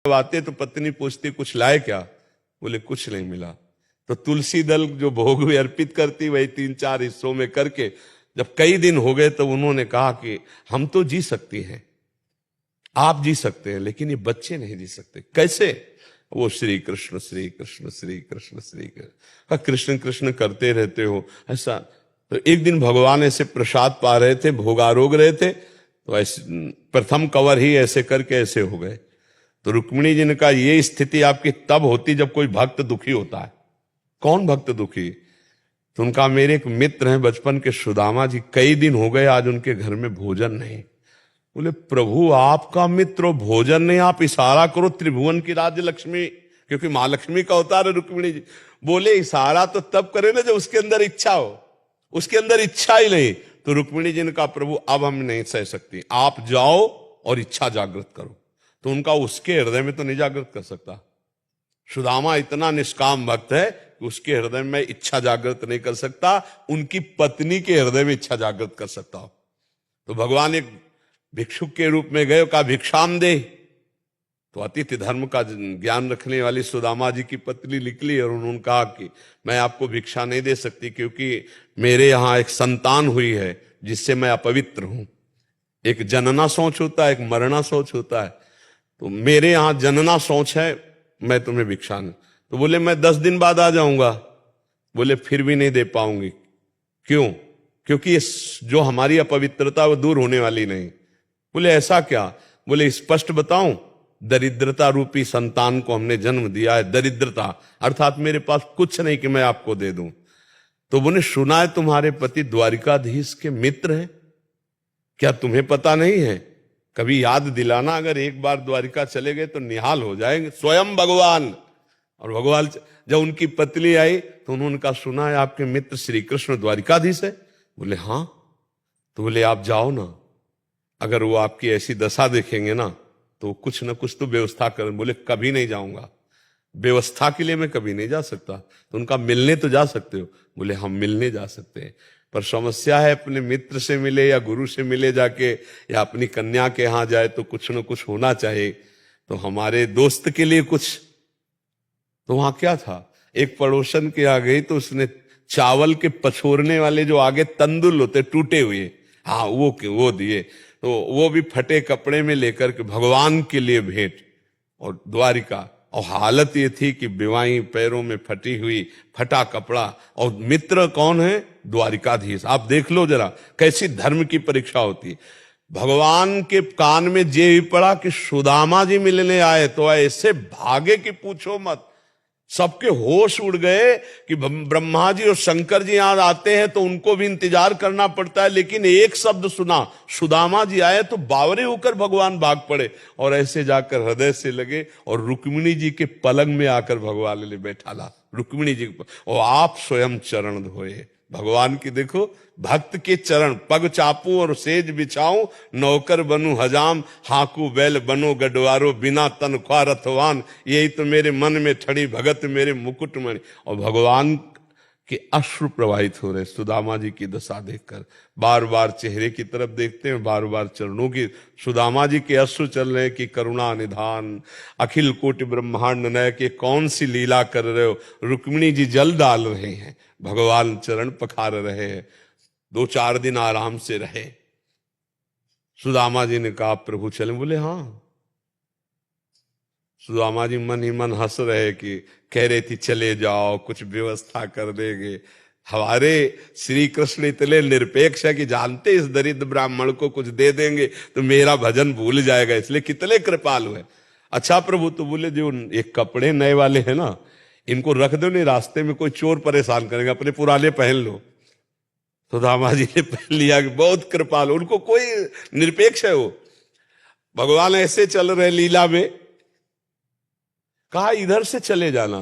आते तो पत्नी पूछती कुछ लाए क्या? बोले कुछ नहीं मिला। तो तुलसी दल जो भोग भी अर्पित करती वही 3-4 हिस्सों में करके जब कई दिन हो गए तो उन्होंने कहा कि हम तो जी सकती हैं, आप जी सकते हैं, लेकिन ये बच्चे नहीं जी सकते। कैसे? वो श्री कृष्ण श्री कृष्ण श्री कृष्ण श्री कृष्ण कृष्ण कृष्ण करते रहते हो ऐसा। तो एक दिन भगवान ऐसे प्रसाद पा रहे थे, भोगारोग रहे थे, तो ऐसे प्रथम कवर ही ऐसे करके ऐसे हो गए। तो रुक्मिणी जी ने कहा ये स्थिति आपकी तब होती जब कोई भक्त दुखी होता है। कौन भक्त दुखी? तो उनका मेरे एक मित्र हैं बचपन के, सुदामा जी, कई दिन हो गए आज उनके घर में भोजन नहीं। बोले प्रभु आपका मित्र भोजन नहीं, आप इशारा करो त्रिभुवन की राज्य लक्ष्मी, क्योंकि महालक्ष्मी का अवतार है रुक्मिणी जी। बोले इशारा तो तब करे ना जब उसके अंदर इच्छा हो, उसके अंदर इच्छा ही नहीं। तो रुक्मिणी जी ने कहा प्रभु अब हम नहीं सह सकती, आप जाओ और इच्छा जागृत करो। तो उनका उसके हृदय में तो नहीं जागृत कर सकता। सुदामा इतना निष्काम भक्त है कि उसके हृदय में इच्छा जागृत नहीं कर सकता, उनकी पत्नी के हृदय में इच्छा जागृत कर सकता हो। तो भगवान एक भिक्षुक के रूप में गए, कहा भिक्षाम दे। तो अतिथि धर्म का ज्ञान रखने वाली सुदामा जी की पत्नी निकली और उन्होंने कहा कि मैं आपको भिक्षा नहीं दे सकती क्योंकि मेरे यहां एक संतान हुई है जिससे मैं अपवित्र हूं। एक जनना सोच होता है, एक मरना सोच होता है। तो मेरे यहां जनना सोच है, मैं तुम्हें भिक्षा नहीं। तो बोले मैं 10 दिन बाद आ जाऊंगा। बोले फिर भी नहीं दे पाऊंगी। क्यों? क्योंकि ये जो हमारी अपवित्रता वो दूर होने वाली नहीं। बोले ऐसा क्या? बोले स्पष्ट बताऊं, दरिद्रता रूपी संतान को हमने जन्म दिया है। दरिद्रता अर्थात मेरे पास कुछ नहीं कि मैं आपको दे दूं। तो बोले सुना है तुम्हारे पति द्वारिकाधीश के मित्र हैं, क्या तुम्हें पता नहीं है? कभी याद दिलाना, अगर एक बार द्वारिका चले गए तो निहाल हो जाएंगे स्वयं भगवान। और भगवान जब उनकी पत्नी आई तो उन्होंने कहा सुना है आपके मित्र श्री कृष्ण द्वारिकाधीश है। बोले हाँ। तो बोले आप जाओ ना, अगर वो आपकी ऐसी दशा देखेंगे ना तो कुछ ना कुछ तो व्यवस्था कर। बोले कभी नहीं जाऊंगा, व्यवस्था के लिए मैं कभी नहीं जा सकता। तो उनका मिलने तो जा सकते हो? बोले हम मिलने जा सकते हैं, पर समस्या है अपने मित्र से मिले या गुरु से मिले जाके या अपनी कन्या के यहां जाए तो कुछ न कुछ होना चाहिए। तो हमारे दोस्त के लिए कुछ, तो वहां क्या था, एक पड़ोसन के आ गई तो उसने चावल के पछोरने वाले जो आगे तंदुल होते टूटे हुए, हाँ वो दिए। तो वो भी फटे कपड़े में लेकर के भगवान के लिए भेंट। और द्वारिका, और हालत ये थी कि बिवाई पैरों में फटी हुई, फटा कपड़ा, और मित्र कौन है? द्वारिकाधीश। आप देख लो जरा कैसी धर्म की परीक्षा होती है। भगवान के कान में जे भी पड़ा कि सुदामा जी मिलने आए तो ऐसे भागे कि पूछो मत। सबके होश उड़ गए कि ब्रह्मा जी और शंकर जी यहां आते हैं तो उनको भी इंतजार करना पड़ता है, लेकिन एक शब्द सुना सुदामा जी आए तो बावरे होकर भगवान भाग पड़े और ऐसे जाकर हृदय से लगे और रुक्मिणी जी के पलंग में आकर भगवान ले बैठा ला। रुक्मिणी जी और आप स्वयं चरण धोए भगवान की। देखो भक्त के चरण, पग चापू और सेज बिछाऊं, नौकर बनू हजाम, हाकू बैल बनो गडवारो, बिना तनख्वाह रथवान, यही तो मेरे मन में ठड़ी भगत मेरे मुकुट मणि। और भगवान के अश्रु प्रवाहित हो रहे सुदामा जी की दशा देखकर। बार बार चेहरे की तरफ देखते हैं, बार बार चरणों की। सुदामा जी के अश्रु चल रहे कि करुणा निधान अखिल कोटि ब्रह्मांड नय के कौन सी लीला कर रहे हो। रुक्मिणी जी जल डाल रहे हैं, भगवान चरण पखार रहे हैं। 2-4 दिन आराम से रहे। सुदामा जी ने कहा प्रभु चले? बोले हाँ। सुदामा जी मन ही मन हंस रहे कि कह रही थी चले जाओ, कुछ व्यवस्था कर देंगे। हमारे श्री कृष्ण इतने निरपेक्ष है कि जानते इस दरिद्र ब्राह्मण को कुछ दे देंगे तो मेरा भजन भूल जाएगा, इसलिए कितने कृपालु है। अच्छा प्रभु, तो बोले जो एक कपड़े नए वाले हैं ना, इनको रख दो, नहीं रास्ते में कोई चोर परेशान करेगा, अपने पुराने पहन लो। सुदामा जी ने पहन लिया कि बहुत कृपालु, उनको कोई निरपेक्ष है वो। भगवान ऐसे चल रहे लीला में, कहा इधर से चले जाना।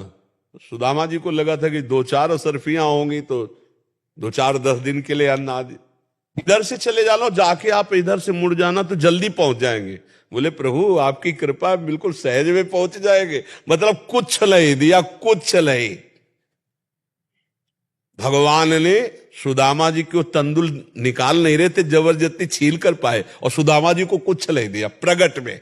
सुदामा जी को लगा था कि 2-4 असरफियां होंगी तो 2-4-10 दिन के लिए अन्न आदि, इधर से चले जाना, जाके आप इधर से मुड़ जाना तो जल्दी पहुंच जाएंगे। बोले प्रभु आपकी कृपा, बिल्कुल सहज में पहुंच जाएंगे। मतलब कुछ नहीं दिया, कुछ नहीं। भगवान ने सुदामा जी को तंदुल निकाल नहीं रहे थे, जबरदस्ती छील कर पाए और सुदामा जी को कुछ नहीं दिया प्रगट में।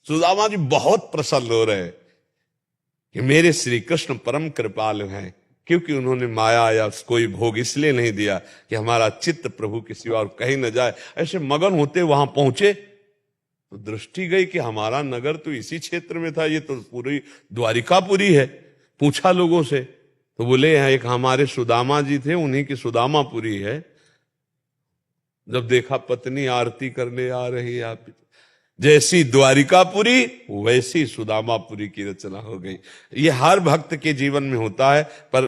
सुदामा जी बहुत प्रसन्न हो रहे कि मेरे श्री कृष्ण परम कृपालु हैं, क्योंकि उन्होंने माया या कोई भोग इसलिए नहीं दिया कि हमारा चित्त प्रभु के सिवा और कहीं न जाए। ऐसे मगन होते वहां पहुंचे तो दृष्टि गई कि हमारा नगर तो इसी क्षेत्र में था, ये तो पूरी द्वारिकापुरी है। पूछा लोगों से तो बोले यहाँ एक हमारे सुदामा जी थे, उन्हीं की सुदामापुरी है। जब देखा पत्नी आरती करने आ रही है, आप जैसी द्वारिकापुरी वैसी सुदामापुरी की रचना हो गई। ये हर भक्त के जीवन में होता है, पर